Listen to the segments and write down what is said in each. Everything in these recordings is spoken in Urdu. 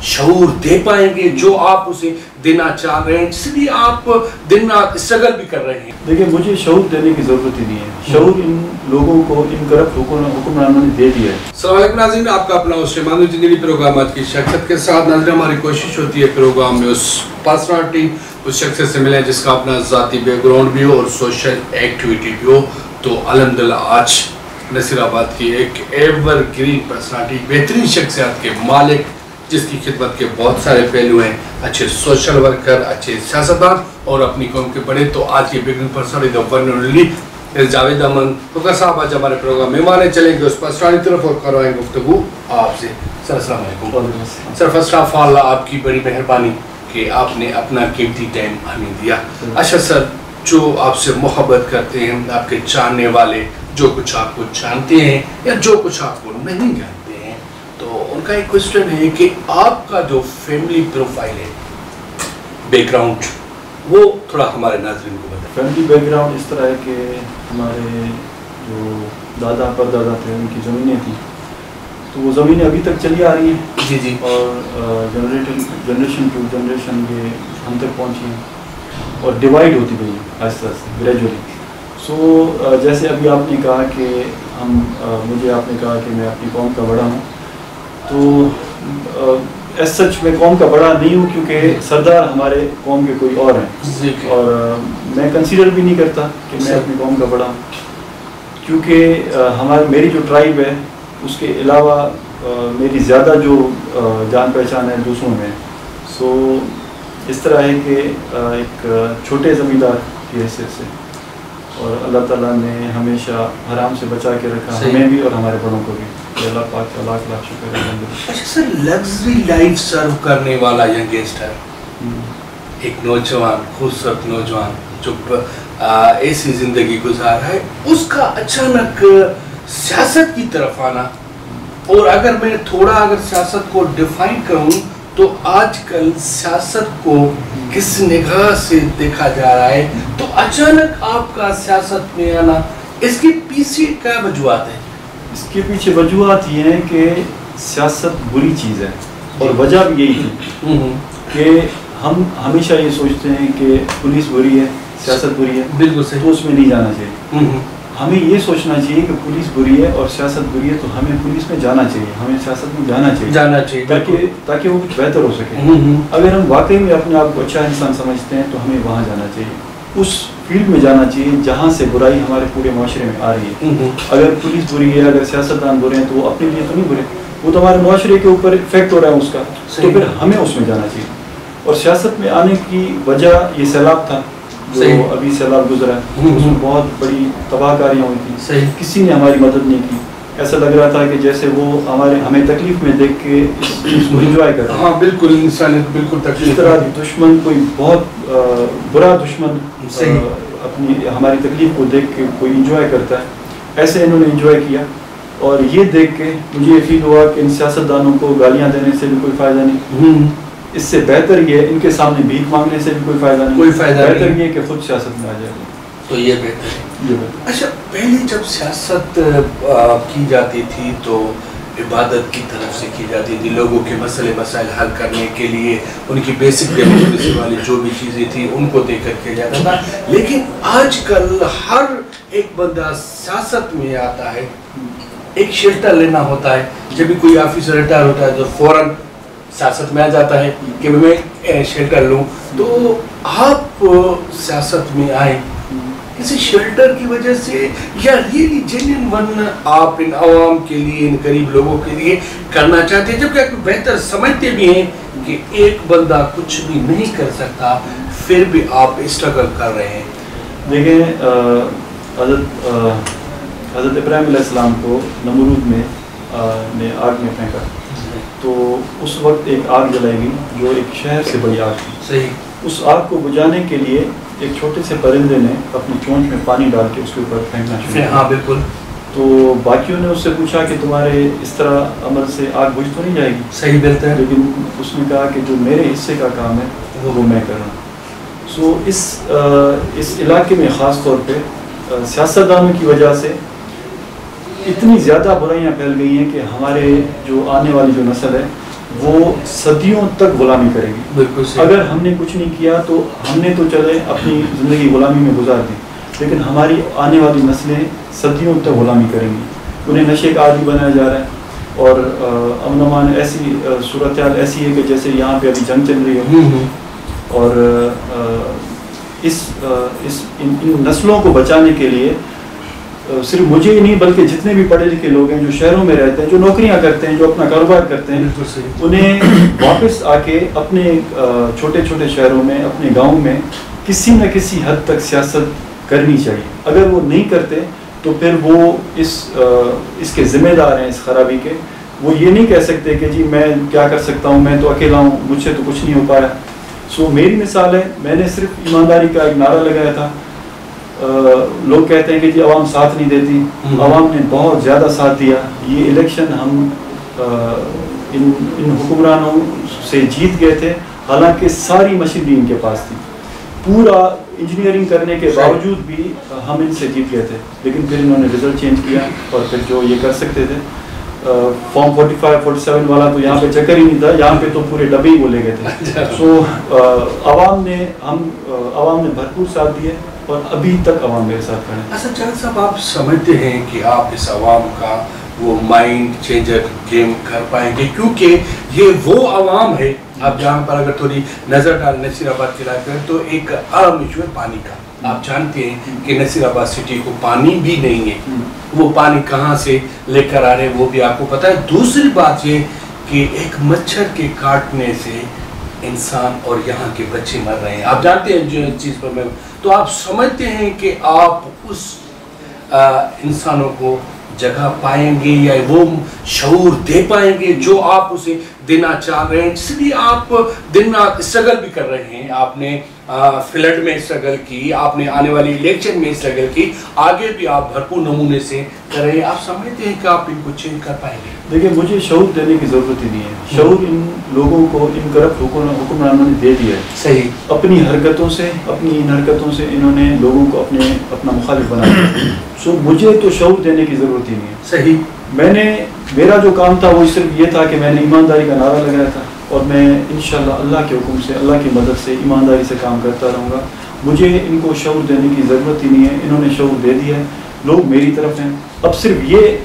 شعور دے پائیں گے جو آپ اسے دینا چاہ رہے ہیں، جس لیے آپ دن رات اسٹرگل بھی کر رہے ہیں؟ دیکھیں مجھے شعور دینے کی ضرورت ہی نہیں ہے، شعور ان لوگوں کو، ان کرپٹ حکمرانوں نے دے دیا ہے۔ السلام علیکم ناظرین، آپ کا اپنا سلیمان جنگلی پروگرام آج کی شخصیت کے ساتھ۔ ناظرین ہماری کوشش ہوتی ہے پروگرام میں اس پرسنالٹی، اس شخصیت سے ملیں جس کا اپنا ذاتی بیک گراؤنڈ بھی ہو اور سوشل ایکٹیویٹی بھی ہو۔ تو الحمدللہ آج نصیر آباد کی ایک ایور گرین پرسنالٹی، بہترین شخصیات کے مالک، جس کی خدمت کے بہت سارے پہلو ہیں، اچھے سوشل ورکر، اچھے سیاستدان اور اپنی قوم کے بڑے، تو آج کی بگرین personality the one and only Javed Ahmed فقہ صاحب آج ہمارے پروگرام میں مانے چلیں گے اس پرسنالٹی طرف اور کروائیں گفتگو آپ سے۔ سر السلام علیکم۔ سر فرسٹ آف آل آپ کی بڑی مہربانی کہ آپ نے اپنا قیمتی ٹائم ہمیں دیا۔ اچھا سر، جو آپ سے محبت کرتے ہیں، آپ کے چاہنے والے، جو کچھ آپ کو جانتے ہیں یا جو کچھ آپ کو نہیں جانتے ہیں، تو ان کا ایک کوسچن ہے کہ آپ کا جو فیملی پروفائل ہے، بیک گراؤنڈ، وہ تھوڑا ہمارے ناظرین کو بتائیں۔ فیملی بیک گراؤنڈ اس طرح ہے کہ ہمارے جو دادا پردادا تھے ان کی زمینیں تھیں، تو وہ زمینیں ابھی تک چلی آ رہی ہیں جی جی، اور جنریشن ٹو جنریشن یہ ہم تک پہنچی ہیں اور ڈیوائڈ ہوتی گئی آہستہ آہستہ گریجولی۔ سو جیسے ابھی آپ نے کہا کہ مجھے آپ نے کہا کہ میں اپنی قوم کا بڑا ہوں، تو ایز سچ میں قوم کا بڑا نہیں ہوں، کیونکہ سردار ہمارے قوم کے کوئی اور ہیں، اور میں کنسیڈر بھی نہیں کرتا کہ میں اپنی قوم کا بڑا ہوں، کیونکہ میری جو ٹرائب ہے اس کے علاوہ میری زیادہ جو جان پہچان ہے دوسروں میں۔ سو اس طرح ہے کہ ایک چھوٹے زمیندار کی حیثیت سے، اور اللہ تعالیٰ نے ہمیشہ حرام سے بچا کے رکھا، ہمیں بھی اور ہمارے بڑوں کو بھی۔ اللہ پاک کا لاکھ لاکھ شکر ہے۔ اچھا سر، لگژری لائف سرو کرنے والا ینگسٹر، ایک نوجوان، خوبصورت نوجوان جو ایسی زندگی گزار ہے، اس کا اچانک سیاست کی طرف آنا، اور اگر میں تھوڑا سیاست کو ڈیفائن کروں تو آج کل سیاست کو کس نگاہ سے دیکھا جا رہا ہے، تو اچانک آپ کا سیاست میں آنا، اس کے پیچھے کیا وجوہات ہیں؟ اس کے پیچھے وجوہات یہ ہیں کہ سیاست بری چیز ہے، اور وجہ بھی یہی تھی کہ ہم ہمیشہ یہ سوچتے ہیں کہ پولیس بری ہے، سیاست بری ہے، بالکل صحیح، تو اس میں نہیں جانا چاہیے۔ ہمیں یہ سوچنا چاہیے کہ پولیس بری ہے اور سیاست بری ہے، تو ہمیں پولیس میں جانا چاہیے، ہمیں سیاست میں جانا چاہیے تاکہ وہ کچھ بہتر ہو سکے۔ اگر ہم واقعی میں اپنے آپ کو اچھا انسان سمجھتے ہیں تو ہمیں وہاں جانا چاہیے، اس فیلڈ میں جانا چاہیے جہاں سے برائی ہمارے پورے معاشرے میں آ رہی ہے۔ اگر پولیس بری ہے، اگر سیاستدان برے ہیں، تو وہ اپنے لیے تو نہیں برے، وہ تو ہمارے معاشرے کے اوپر افیکٹ ہو رہا ہے اس کا، تو پھر ہمیں اس میں جانا چاہیے۔ اور سیاست میں آنے کی وجہ یہ سیلاب تھا جو ابھی سیلاب گزرا ہے، اس میں بہت بڑی تباہ کاریاں ہوئی تھیں، کسی نے ہماری مدد نہیں کی، ایسا لگ رہا تھا کہ جیسے وہ ہمیں تکلیف میں دیکھ کے اس کو انجوائے کر رہے ہیں۔ ہاں بالکل، انسانیت بالکل تکلیف، اس طرح دشمن، کوئی بہت برا دشمن اپنی ہماری تکلیف کو دیکھ کے کوئی انجوائے کرتا ہے، ایسے انہوں نے انجوائے کیا۔ اور یہ دیکھ کے مجھے یہ فیل ہوا کہ ان سیاستدانوں کو گالیاں دینے سے بھی کوئی فائدہ نہیں، اس سے بہتر یہ ان کے سامنے بھیک مانگنے سے بھی کوئی فائدہ نہیں، بہتر یہ کہ خود سیاست میں آ جائے، تو یہ بہتر ہے۔ اچھا، پہلے جب سیاست کی جاتی تھی تو عبادت کی طرف سے کی جاتی تھی، لوگوں کے مسئلے مسائل حل کرنے کے لیے ان کی بیسک ڈیموکریسی والی جو بھی چیزیں تھیں ان کو دیکھ کر کیا جاتا تھا، لیکن آج کل ہر ایک بندہ سیاست میں آتا ہے، ایک شیلٹر لینا ہوتا ہے، جب بھی کوئی آفیسر ریٹائر ہوتا ہے تو فوراً سیاست میں آ جاتا ہے کہ میں شیلٹر لوں۔ تو آپ سیاست میں آئے کسی شیلٹر کی وجہ سے، یا ریئلی جینوئن ون آپ ان عوام کے لیے، ان غریب لوگوں کے لیے کرنا چاہتے ہیں، جبکہ آپ بہتر سمجھتے بھی ہیں کہ ایک بندہ کچھ بھی نہیں کر سکتا، پھر بھی آپ اسٹرگل کر رہے ہیں؟ دیکھیں، حضرت ابراہیم علیہ السلام کو نمرود نے آگ میں پھینکا، تو اس وقت ایک آگ جلائی گئی جو ایک شہر سے بڑی آگ تھی۔ صحیح، اس آگ کو بجھانے کے لیے ایک چھوٹے سے پرندے نے اپنی چونچ میں پانی ڈال کے اس کے اوپر پھینکنا شروع کیا۔ ہاں بالکل۔ تو باقیوں نے اس سے پوچھا کہ تمہارے اس طرح عمل سے آگ بجھ تو نہیں جائے گی؟ صحیح، بہتر ہے، لیکن اس نے کہا کہ جو میرے حصے کا کام ہے وہ میں کر رہا ہوں۔ سو اس علاقے میں خاص طور پہ سیاستدانوں کی وجہ سے اتنی زیادہ برائیاں پھیل گئی ہیں کہ ہمارے جو آنے والی جو نسل ہے وہ صدیوں تک غلامی کرے گی. بالکل. اگر ہم نے کچھ نہیں کیا تو ہم نے تو چلے اپنی زندگی غلامی میں گزار دی, لیکن ہماری آنے والی نسلیں صدیوں تک غلامی کریں گی. انہیں نشے کا عادی بنایا جا رہا ہے, اور امن و امان ایسی صورتحال ایسی ہے کہ جیسے یہاں پہ ابھی جنگ چل رہی ہے. اور ان نسلوں کو بچانے کے لیے صرف مجھے ہی نہیں بلکہ جتنے بھی پڑھے لکھے لوگ ہیں جو شہروں میں رہتے ہیں, جو نوکریاں کرتے ہیں, جو اپنا کاروبار کرتے ہیں, انہیں واپس آ کے اپنے چھوٹے چھوٹے شہروں میں, اپنے گاؤں میں کسی نہ کسی حد تک سیاست کرنی چاہیے. اگر وہ نہیں کرتے تو پھر وہ اس کے ذمہ دار ہیں, اس خرابی کے. وہ یہ نہیں کہہ سکتے کہ جی میں کیا کر سکتا ہوں, میں تو اکیلا ہوں, مجھ سے تو کچھ نہیں ہو پایا. سو میری مثال ہے, میں نے صرف ایمانداری کا ایک نعرہ لگایا تھا. لوگ کہتے ہیں کہ جی عوام ساتھ نہیں دیتی, عوام نے بہت زیادہ ساتھ دیا. یہ الیکشن ہم ان حکمرانوں سے جیت گئے تھے, حالانکہ ساری مشینری ان کے پاس تھی. پورا انجینئرنگ کرنے کے باوجود بھی ہم ان سے جیت گئے تھے, لیکن پھر انہوں نے رزلٹ چینج کیا, اور پھر جو یہ کر سکتے تھے فارم 45 47 والا تو یہاں پہ چکر ہی نہیں تھا, یہاں پہ تو پورے ڈبے ہی وہ لے گئے تھے. سو عوام نے بھرپور ساتھ دیے, اور ابھی تک عوام میرے ساتھ کھڑے ہیں. اچھا جاوید صاحب, آپ سمجھتے ہیں کہ آپ اس عوام کا وہ مائنڈ چینجر گیم کر پائیں گے؟ کیونکہ یہ وہ عوام ہے, آپ جہاں پر اگر تھوڑی نظر ڈال نصیر آباد کے علاقے میں, تو ایک اہم ایشو ہے پانی کا. آپ جانتے ہیں کہ نصیر آباد سٹی کو پانی بھی نہیں ہے, وہ پانی کہاں سے لے کر آ رہے ہیں وہ بھی آپ کو پتہ ہے. دوسری بات یہ کہ ایک مچھر کے کاٹنے سے انسان اور یہاں کے بچے مر رہے ہیں, آپ جانتے ہیں جو چیز پر میں. تو آپ سمجھتے ہیں کہ آپ اس انسانوں کو جگہ پائیں گے یا وہ شعور دے پائیں گے جو آپ اسے دینا چاہ رہے ہیں؟ اس لیے آپ دن رات اسٹرگل بھی کر رہے ہیں. آپ نے فلڈ میں اسٹرگل کی, آپ نے آنے والی الیکشن میں اسٹرگل کی, آگے بھی آپ بھرپور نمونے سے کر رہے ہیں. آپ سمجھتے ہیں کہ آپ ان کو چینج کر پائیں گے؟ دیکھیں, مجھے شعور دینے کی ضرورت ہی نہیں ہے. شعور ان لوگوں کو, ان کرپٹ حکمرانوں نے دے دیا ہے. صحیح. اپنی حرکتوں سے, اپنی ان حرکتوں سے انہوں نے لوگوں کو اپنا مخالف بنا دیا. سو مجھے تو شعور دینے کی ضرورت ہی نہیں ہے. صحیح. میرا جو کام تھا وہ صرف یہ تھا کہ میں نے ایمانداری کا نعرہ لگایا تھا, اور میں انشاءاللہ اللہ کے حکم سے, اللہ کی مدد سے ایمانداری سے کام کرتا رہوں گا. مجھے ان کو شعور دینے کی ضرورت ہی نہیں ہے, انہوں نے شعور دے دیا ہے. لوگ میری طرف ہیں. اب صرف یہ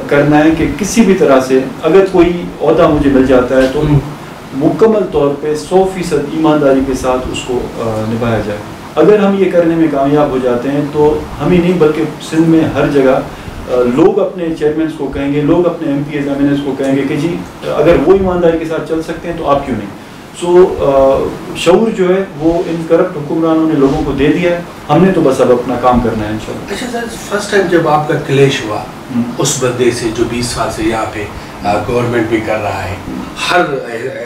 کرنا ہے کہ کسی بھی طرح سے اگر کوئی عہدہ مجھے مل جاتا ہے تو مکمل طور پہ 100% ایمانداری کے ساتھ اس کو نبھایا جائے. اگر ہم یہ کرنے میں کامیاب ہو جاتے ہیں تو ہم ہی نہیں بلکہ سندھ میں ہر جگہ لوگ اپنے چیئرمینس کو کہیں گے, لوگ اپنے M P As M N As کو کہیں گے کہ جی اگر وہ ایمانداری کے ساتھ چل سکتے ہیں تو آپ کیوں نہیں. سو شعور جو ہے وہ ان کرپٹ حکمرانوں نے لوگوں کو دے دیا ہے, ہم نے تو بس اب اپنا کام کرنا ہے انشاءاللہ. اچھا سر, فرسٹ ٹائم جب آپ کا کلیش ہوا اس بندے سے جو 20 سال سے یہاں پہ گورنمنٹ بھی کر رہا ہے, ہر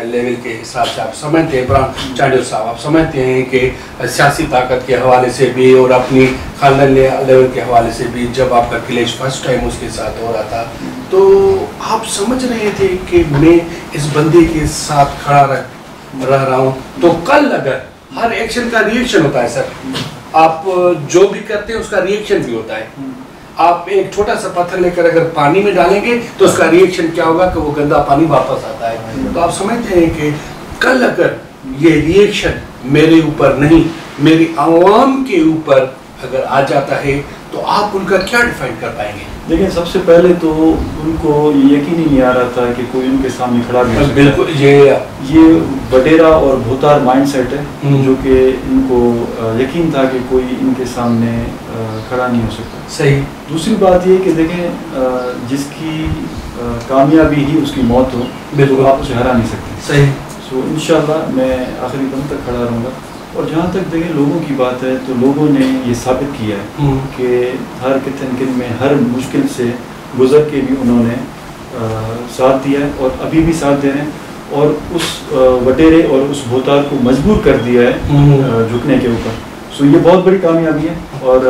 لیول کے حساب سے آپ سمجھتے ہیں, عمران چانڈیل صاحب آپ سمجھتے ہیں کہ سیاسی طاقت کے حوالے سے بھی اور اپنی خاندان لیول کے حوالے سے بھی جب آپ کا کلیش فرسٹ ٹائم اس کے ساتھ ہو رہا تھا تو آپ سمجھ رہے تھے کہ میں اس بندے کے ساتھ کھڑا رہ رہا ہوں تو کل اگر ہر ایکشن کا ریئیکشن ہوتا ہے سر, آپ جو بھی کرتے ہیں اس کا ریئیکشن بھی ہوتا ہے. آپ ایک چھوٹا سا پتھر لے کر اگر پانی میں ڈالیں گے تو اس کا ریئیکشن کیا ہوگا کہ وہ گندا پانی واپس آتا ہے. تو آپ سمجھتے ہیں کہ کل اگر یہ ریئیکشن میرے اوپر نہیں میری عوام کے اوپر اگر آ جاتا ہے تو آپ ان کا کیا ڈیفائن کر پائیں گے؟ لیکن سب سے پہلے تو ان کو یقین ہی نہیں آ رہا تھا کہ کوئی ان کے سامنے کھڑا بھی ہو سکتا ہے. بالکل, یہ وڈیرا اور بھوتار مائنڈ سیٹ ہے جو کہ ان کو یقین تھا کہ کوئی ان کے سامنے کھڑا نہیں ہو سکتا. صحیح. دوسری بات یہ کہ دیکھیں, جس کی کامیابی ہی اس کی موت ہو, بالکل آپ اسے ہرا نہیں سکتے. صحیح. سو انشاءاللہ میں آخری دم تک کھڑا رہوں گا. اور جہاں تک دیکھیں لوگوں کی بات ہے تو لوگوں نے یہ ثابت کیا ہے کہ ہر کن میں ہر مشکل سے گزر کے بھی انہوں نے ساتھ دیا ہے اور ابھی بھی ساتھ دے رہے ہیں, اور اس وڈیرے اور اس بھوتار کو مجبور کر دیا ہے جھکنے کے اوپر. سو یہ بہت بڑی کامیابی ہے, اور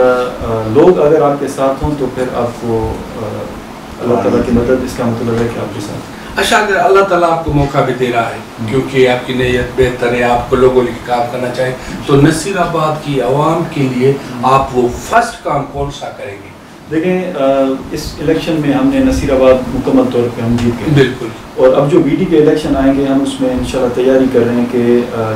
لوگ اگر آپ کے ساتھ ہوں تو پھر آپ کو اللہ تعالیٰ کی مدد, اس کا مطلب ہے کہ آپ کے ساتھ. اچھا, اگر اللہ تعالیٰ آپ کو موقع بھی دے رہا ہے کیونکہ آپ کی نیت بہتر ہے, آپ کو لوگوں کے کام کرنا چاہیں, تو نصیر آباد کی عوام کے لیے آپ وہ فرسٹ کام کون سا کریں گے دیکھیں اس الیکشن میں ہم نے نصیر آباد مکمل طور پہ ہم جیت گئے بالکل, اور اب جو بی ڈی کے الیکشن آئیں گے ہم اس میں انشاءاللہ تیاری کر رہے ہیں کہ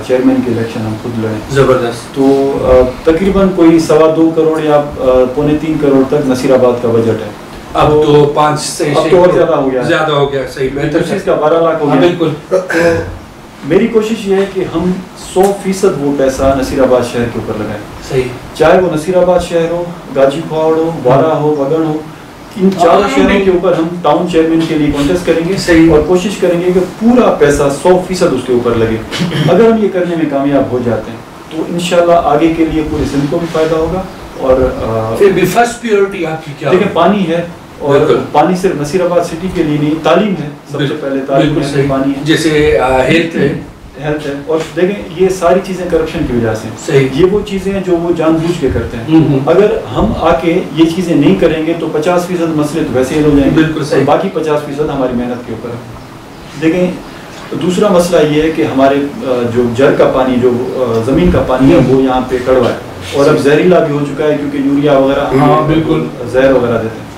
چیئرمین کے الیکشن ہم خود لڑیں. زبردست. تو تقریباً کوئی 2.25 کروڑ یا 3.25 کروڑ تک نصیر آباد کا بجٹ ہے. اب تو 5 سے اب تو اور زیادہ ہو گیا. صحیح, بہتر چیز کا 12 لاکھ ہو گیا. بالکل. تو میری کوشش یہ ہے کہ ہم 100% وہ پیسہ نصیر آباد شہر کے اوپر لگائیں. صحیح, چاہے وہ نصیر آباد شہر ہو, گاجی پھاڑ ہو, بارہ ہو, وگڑ ہو, ان 4 شہروں کے اوپر ہم ٹاؤن چیئرمین کے لیے کانٹیسٹ کریں گے. صحیح, اور کوشش کریں گے کہ پورا پیسہ 100% اس کے اوپر لگے. اگر ہم یہ کرنے میں کامیاب ہو جاتے ہیں تو انشاءاللہ آگے کے لیے پورے سندھ کو بھی فائدہ ہوگا. اور پھر بھی فرسٹ پریورٹی آپ کی کیا؟ دیکھیں پانی ہے, اور پانی صرف نصیر آباد سٹی کے لیے نہیں, تعلیم ہے سب سے پہلے, تعلیم ہے, پانی ہے, جیسے ہیلتھ ہے, اور دیکھیں یہ ساری چیزیں کرپشن کی وجہ سے. صحیح, یہ وہ چیزیں ہیں جو وہ جان بوجھ کے کرتے ہیں. اگر ہم آ کے یہ چیزیں نہیں کریں گے تو 50% مسئلے تو ویسے ہی ہو جائیں گے. بالکل صحیح, باقی 50% ہماری محنت کے اوپر ہے. دیکھیں دوسرا مسئلہ یہ ہے کہ ہمارے جو جر کا پانی, جو زمین کا پانی ہے, وہ یہاں پہ کڑوا ہے, اور اب زہریلا بھی ہو چکا ہے کیونکہ یوریا وغیرہ بالکل زہر وغیرہ دیتے ہیں.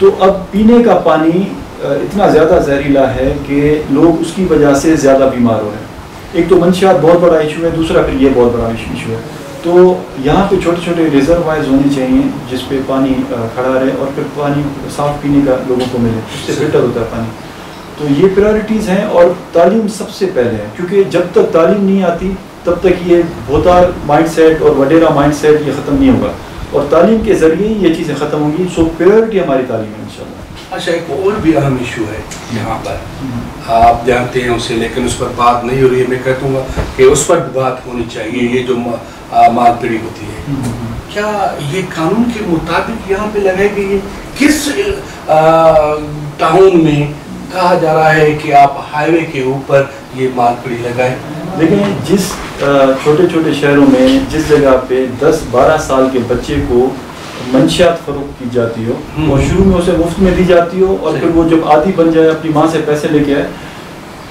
تو اب پینے کا پانی اتنا زیادہ زہریلا ہے کہ لوگ اس کی وجہ سے زیادہ بیمار ہو رہے ہیں. ایک تو منشیات بہت بڑا ایشو ہے, دوسرا پھر یہ بہت بڑا ایشو ہے. تو یہاں پہ چھوٹے چھوٹے ریزروائرز ہونے چاہیے جس پہ پانی کھڑا رہے, اور پھر پانی صاف پینے کا لوگوں کو ملے, اس سے فلٹر ہوتا ہے پانی. تو یہ پرائرٹیز ہیں, اور تعلیم سب سے پہلے ہے, کیونکہ جب تک تعلیم نہیں آتی تب تک یہ بھوتار مائنڈ سیٹ اور وڈیرا مائنڈ سیٹ یہ ختم نہیں ہوگا, اور تعلیم کے ذریعے ہی یہ چیزیں ختم ہوں گی. سو پرائرٹی ہماری تعلیم ہے انشاءاللہ. اچھا, ایک اور بھی اہم ایشو ہے یہاں پر, آپ جانتے ہیں اسے, لیکن اس پر بات نہیں ہو رہی ہے. میں کہتا ہوں کہ اس پر بات ہونی چاہیے. یہ جو مال پیڑی ہوتی ہے, کیا یہ قانون کے مطابق یہاں پہ لگائی گئی ہے؟ کس ٹاؤن میں کہا جا رہا ہے کہ آپ ہائی وے کے اوپر یہ مال پیڑی لگائیں؟ لیکن جس چھوٹے چھوٹے شہروں میں جس جگہ پہ 10-12 سال کے بچے کو منشیات فروخت کی جاتی ہو, اور شروع میں اسے مفت میں دی جاتی ہو, اور پھر وہ جب عادی بن جائے اپنی ماں سے پیسے لے کے آئے,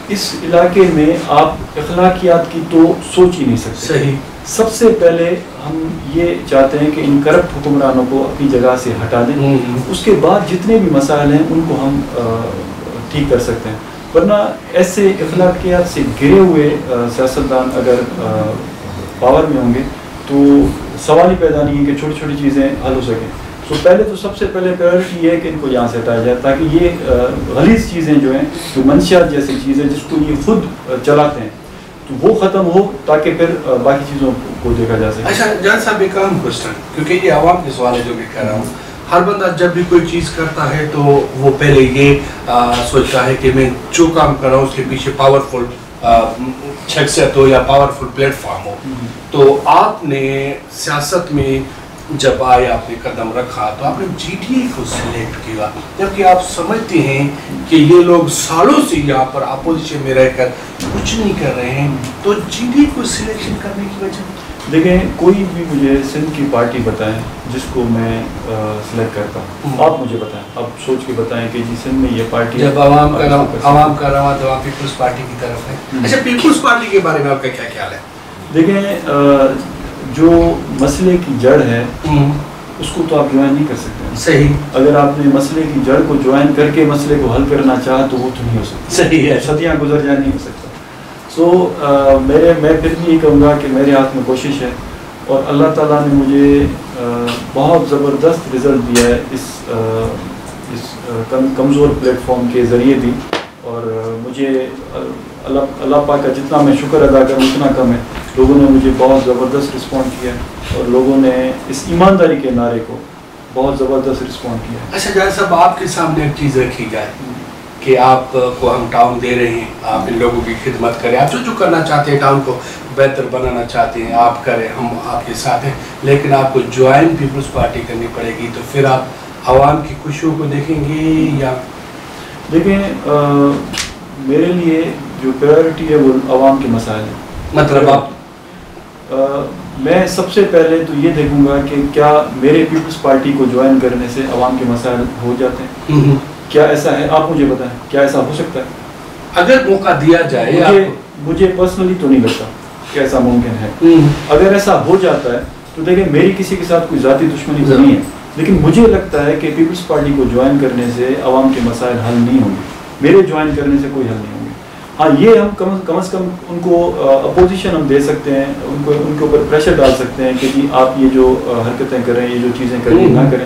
اس علاقے میں آپ اخلاقیات کی تو سوچ ہی نہیں سکتے. صحیح. سب سے پہلے ہم یہ چاہتے ہیں کہ ان کرپٹ حکمرانوں کو اپنی جگہ سے ہٹا دیں. اس کے بعد جتنے بھی مسائل ہیں ان کو ہم ٹھیک کر سکتے ہیں. ورنہ ایسے اخلاقیات سے گرے ہوئے سیاستدان اگر پاور میں ہوں گے تو سوال ہی پیدا نہیں ہے کہ چھوٹی چھوٹی چیزیں حل ہو سکیں. تو پہلے تو سب سے پہلے پرائرٹی یہ ہے کہ ان کو یہاں سے ہٹایا جائے, تاکہ یہ غلیظ چیزیں جو ہیں, جو منشیات جیسی چیزیں جس کو یہ خود چلاتے ہیں, تو وہ ختم ہو, تاکہ پھر باقی چیزوں کو دیکھا جا سکے. اچھا جان صاحب, ایک اہم کوشچن, کیونکہ یہ عوام کے سوال ہے جو میں کہہ رہا ہوں. ہر بندہ جب بھی کوئی چیز کرتا ہے تو وہ پہلے یہ سوچتا ہے کہ میں جو کام کر رہا ہوں اس کے پیچھے پاورفل شخصیت ہو یا پاورفل پلیٹ فارم ہو. تو آپ نے سیاست میں جب آئے, آپ نے قدم رکھا, تو آپ نے جی ڈی اے کو سلیکٹ کیا, جبکہ آپ سمجھتے ہیں کہ یہ لوگ سالوں سے یہاں پر اپوزیشن میں رہ کر کچھ نہیں کر رہے ہیں. تو جی ڈی اے کو سلیکشن کرنے کی وجہ؟ دیکھیں, کوئی بھی مجھے سندھ کی پارٹی بتائیں جس کو میں سلیکٹ کرتا ہوں, آپ مجھے بتائیں, آپ سوچ کے بتائیں کہ جی سندھ میں یہ پارٹی, جب عوام کا رواں دوا پیپلز پارٹی کی طرف ہے. اچھا, پیپلز پارٹی کے بارے میں آپ کا کیا خیال ہے؟ دیکھیں, جو مسئلے کی جڑ ہے اس کو تو آپ جوائن نہیں کر سکتے. صحیح. اگر آپ نے مسئلے کی جڑ کو جوائن کر کے مسئلے کو حل کرنا چاہا تو وہ تو نہیں ہو سکتا. صحیح ہے, صدیاں گزر جائیں, نہیں ہو سکتا. سو میں پھر بھی یہ کہوں گا کہ میرے ہاتھ میں کوشش ہے, اور اللہ تعالیٰ نے مجھے بہت زبردست رزلٹ دیا ہے اس کمزور پلیٹ فارم کے ذریعے بھی. اور مجھے اللہ پاک کا جتنا میں شکر ادا کروں اتنا کم ہے. لوگوں نے مجھے بہت زبردست رسپونڈ کیا, اور لوگوں نے اس ایمانداری کے نعرے کو بہت زبردست رسپونڈ کیا. اچھا جان صاحب, آپ کے سامنے ایک چیز رکھی جائے کہ آپ کو ہم ٹاؤن دے رہے ہیں, آپ ان لوگوں کی خدمت کریں, آپ جو کرنا چاہتے ہیں, ٹاؤن کو بہتر بنانا چاہتے ہیں, آپ کریں, ہم آپ کے ساتھ ہیں, لیکن آپ کو جوائن پیپلز پارٹی کرنی پڑے گی. تو پھر آپ عوام کی خوشیوں کو دیکھیں گے یا؟ دیکھیں, میرے لیے جو پرائرٹی ہے وہ عوام کے مسائل ہیں. مطلب آپ میں سب سے پہلے تو یہ دیکھوں گا کہ کیا میرے پیپلز پارٹی کو جوائن کرنے سے عوام کے مسائل ہو جاتے ہیں. کیا ایسا ہے؟ آپ مجھے بتائیں, کیا ایسا ہو سکتا ہے؟ اگر موقع دیا جائے. مجھے پرسنلی تو نہیں لگتا کہ ایسا ممکن ہے. اگر ایسا ہو جاتا ہے تو دیکھیں, میری کسی کے ساتھ کوئی ذاتی دشمنی تو نہیں ہے, لیکن مجھے لگتا ہے کہ پیپلز پارٹی کو جوائن کرنے سے عوام کے مسائل حل نہیں ہوں گے، میرے جوائن کرنے سے کوئی حل نہیں ہوں گے. ہاں یہ ہم کم از کم ان کو اپوزیشن ہم دے سکتے ہیں، ان کے اوپر پریشر ڈال سکتے ہیں کہ جی آپ یہ جو حرکتیں کر رہے ہیں، یہ جو چیزیں کر رہے ہیں نہ کریں.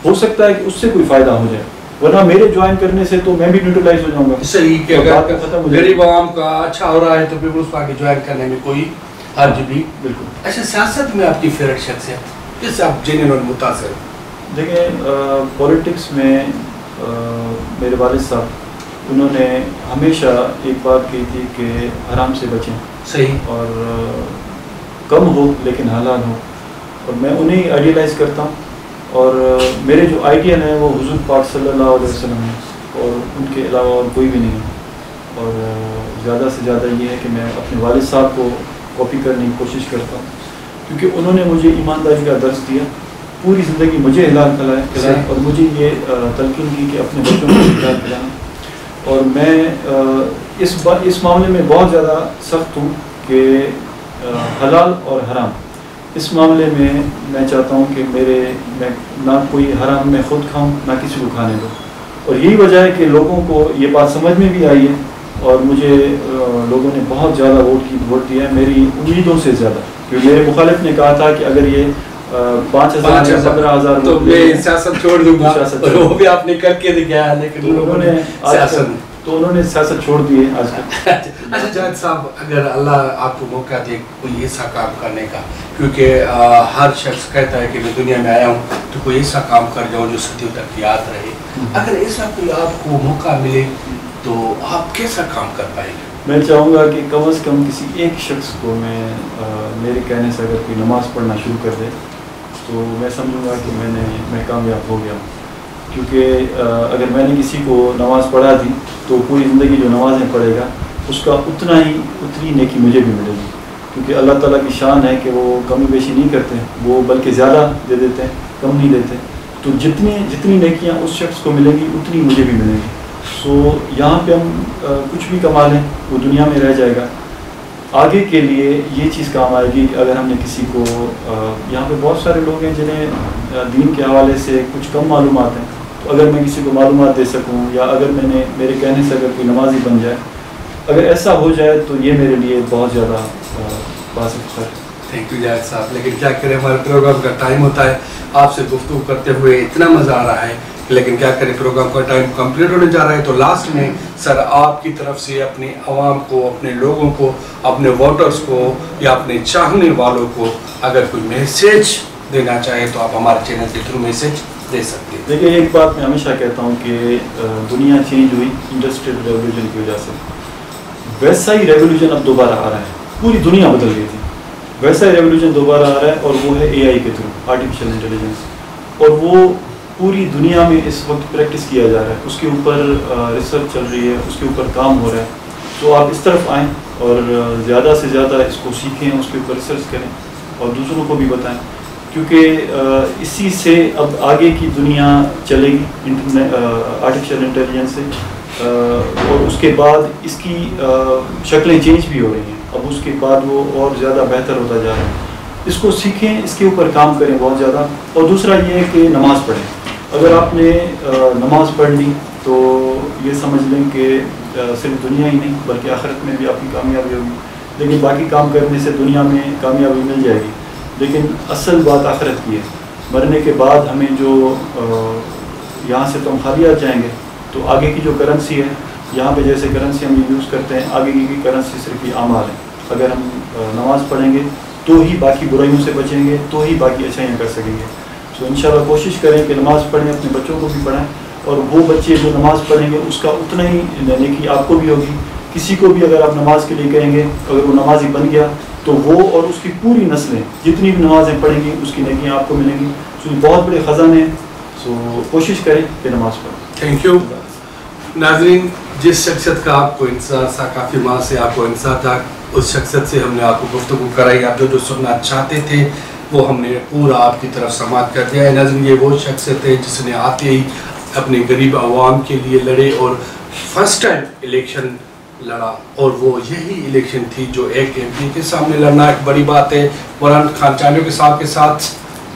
ہو سکتا ہے کہ اس سے کوئی فائدہ ہو جائے، ورنہ میرے جوائن کرنے سے تو میں بھی نیوٹرلائز ہو جاؤں گا. صحیح کہ اگر غریب عوام کا اچھا ہو رہا ہے تو پیپلز پارٹی جوائن کرنے میں کوئی حرج بھی. بالکل. اچھا سیاست میں آپ کی فیوریٹ شخصیت جس سے آپ جنون متاثر؟ دیکھیں پولیٹکس میں میرے والد صاحب انہوں نے ہمیشہ ایک بات کی تھی کہ حرام سے بچیں. صحیح. اور کم ہو لیکن حلال ہو، اور میں انہیں آئیڈیلائز کرتا ہوں. اور میرے جو آئیڈیل ہیں وہ حضور پاک صلی اللہ علیہ وسلم ہیں، اور ان کے علاوہ اور کوئی بھی نہیں ہے. اور زیادہ سے زیادہ یہ ہے کہ میں اپنے والد صاحب کو کاپی کرنے کی کوشش کرتا ہوں، کیونکہ انہوں نے مجھے ایمانداری کا درس دیا. پوری زندگی مجھے ہلال کھلایا اور مجھے یہ تلقین کی کہ اپنے بچوں کو ہلال کھلانا. اور میں اس معاملے میں بہت زیادہ سخت ہوں کہ حلال اور حرام اس معاملے میں میں چاہتا ہوں کہ میں نہ کوئی حرام میں خود کھاؤں نہ کسی کو کھانے دو. اور یہی وجہ ہے کہ لوگوں کو یہ بات سمجھ میں بھی آئی ہے، اور مجھے لوگوں نے بہت زیادہ ووٹ دیا ہے، میری امیدوں سے زیادہ. کیونکہ میرے مخالف نے کہا تھا کہ اگر یہ 5,000 یا 15,000 تو میں سیاست چھوڑ دوں گا، وہ بھی آپ نے کر کے دکھایا. لیکن انہوں نے سیاست چھوڑ دی ہے آج کل. اچھا جاوید صاحب، اگر اللہ آپ کو موقع دے کوئی ایسا کام کرنے کا، کیونکہ ہر شخص کہتا ہے کہ میں دنیا میں آیا ہوں تو کوئی ایسا کام کر جاؤں جو صدیوں تک یاد رہے، اگر ایسا کوئی آپ کو موقع ملے تو آپ کیسا کام کر پائیں گے؟ میں چاہوں گا کہ کم از کم کسی ایک شخص کو میرے کہنے سے اگر کوئی نماز پڑھنا شروع کر دے تو میں سمجھوں گا کہ میں کامیاب ہو گیا ہوں. کیونکہ اگر میں نے کسی کو نماز پڑھا دی تو پوری زندگی جو نمازیں پڑھے گا اس کا اتنی نیکی مجھے بھی ملے گی. کیونکہ اللہ تعالیٰ کی شان ہے کہ وہ کمی بیشی نہیں کرتے، وہ بلکہ زیادہ دے دیتے ہیں، کم نہیں دیتے. تو جتنی نیکیاں اس شخص کو ملیں گی اتنی مجھے بھی ملیں گی. سو یہاں پہ ہم کچھ بھی کما لیں وہ دنیا میں رہ جائے گا. آگے کے لیے یہ چیز کام آئے گی کہ اگر ہم نے کسی کو یہاں پہ بہت سارے لوگ ہیں جنہیں دین کے حوالے سے کچھ کم معلومات ہیں، تو اگر میں کسی کو معلومات دے سکوں یا اگر میرے کہنے سے اگر کوئی نمازی بن جائے، اگر ایسا ہو جائے تو یہ میرے لیے بہت زیادہ باعث فخر ہے. تھینک یو جاوید صاحب. لیکن کیا کریں، ہمارے پروگرام کا ٹائم ہوتا ہے. آپ سے گفتگو کرتے ہوئے اتنا مزہ آ رہا ہے، لیکن کیا کریں پروگرام کا ٹائم کمپلیٹ ہونے جا رہا ہے. تو لاسٹ میں سر آپ کی طرف سے اپنے عوام کو، اپنے لوگوں کو، اپنے ووٹرز کو یا اپنے چاہنے والوں کو اگر کوئی میسیج دینا چاہے تو آپ ہمارے چینل کے تھرو میسیج دے سکتے ہیں. دیکھیے ایک بات میں ہمیشہ کہتا ہوں کہ دنیا چینج ہوئی انڈسٹریل ریولیوشن کی وجہ سے، ویسا ہی ریولیوشن اب دوبارہ آ رہا ہے. پوری دنیا بدل گئی تھی، ویسا ہی ریولیوشن دوبارہ آ رہا ہے، اور وہ ہے AI کے تھرو، آرٹیفیشیل انٹیلیجنس. اور وہ پوری دنیا میں اس وقت پریکٹس کیا جا رہا ہے، اس کے اوپر ریسرچ چل رہی ہے، اس کے اوپر کام ہو رہا ہے. تو آپ اس طرف آئیں اور زیادہ سے زیادہ اس کو سیکھیں، اس کے اوپر ریسرچ کریں اور دوسروں کو بھی بتائیں. کیونکہ اسی سے اب آگے کی دنیا چلے گی آرٹیفیشیل انٹیلیجنس سے. اور اس کے بعد اس کی شکلیں چینج بھی ہو رہی ہیں. اب اس کے بعد وہ اور زیادہ بہتر ہوتا جا رہا ہے. اس کو سیکھیں، اس کے اوپر کام کریں بہت زیادہ. اور دوسرا یہ ہے کہ نماز پڑھیں. اگر آپ نے نماز پڑھ لی تو یہ سمجھ لیں کہ صرف دنیا ہی نہیں بلکہ آخرت میں بھی آپ کی کامیابی ہوگی. لیکن باقی کام کرنے سے دنیا میں کامیابی مل جائے گی، لیکن اصل بات آخرت کی ہے. مرنے کے بعد ہمیں جو یہاں سے تو ہم خالیات جائیں گے، تو آگے کی جو کرنسی ہے، یہاں پہ جیسے کرنسی ہم یوز کرتے ہیں، آگے کی کرنسی صرف یہ اعمال ہے. اگر ہم نماز پڑھیں گے تو ہی باقی برائیوں سے بچیں گے، تو ہی باقی اچھائیاں کر سکیں گے. تو انشاءاللہ کوشش کریں کہ نماز پڑھیں، اپنے بچوں کو بھی پڑھائیں، اور وہ بچے جو نماز پڑھیں گے اس کا اتنا ہی نیکی آپ کو بھی ہوگی. کسی کو بھی اگر آپ نماز کے لیے کہیں گے، اگر وہ نمازی بن گیا تو وہ اور اس کی پوری نسلیں جتنی بھی نمازیں پڑھیں گی اس کی نیکیاں آپ کو ملیں گی. سو بہت بڑے خزانے ہیں. سو کوشش کریں کہ نماز پڑھیں. Thank you. ناظرین، جس شخصیت کا آپ کو انتظار تھا، کافی ماہ سے آپ کو انتظار تھا، اس شخصیت سے ہم نے آپ کو گفتگو کرائی. آپ جو سننا چاہتے تھے وہ ہم نے پورا آپ کی طرف سماعت کر دیا ہے. ناظرین، یہ وہ شخصیت ہے جس نے آتے ہی اپنے غریب عوام کے لیے لڑے اور فرسٹ ٹائم الیکشن لڑا، اور وہ یہی الیکشن تھی جو ایک MP کے سامنے لڑنا ایک بڑی بات ہے. برہان خان چانیو کے ساتھ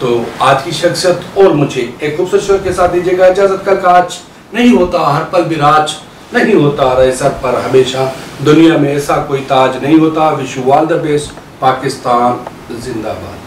تو آج کی شخصیت اور مجھے ایک خوبصورت شعر کے ساتھ دیجیے گا اجازت کا کاج نہیں ہوتا ہر پل بھی راج نہیں ہوتا رہے سر پر ہمیشہ دنیا میں ایسا کوئی تاج نہیں ہوتا wish you all the best Pakistan زندہ باد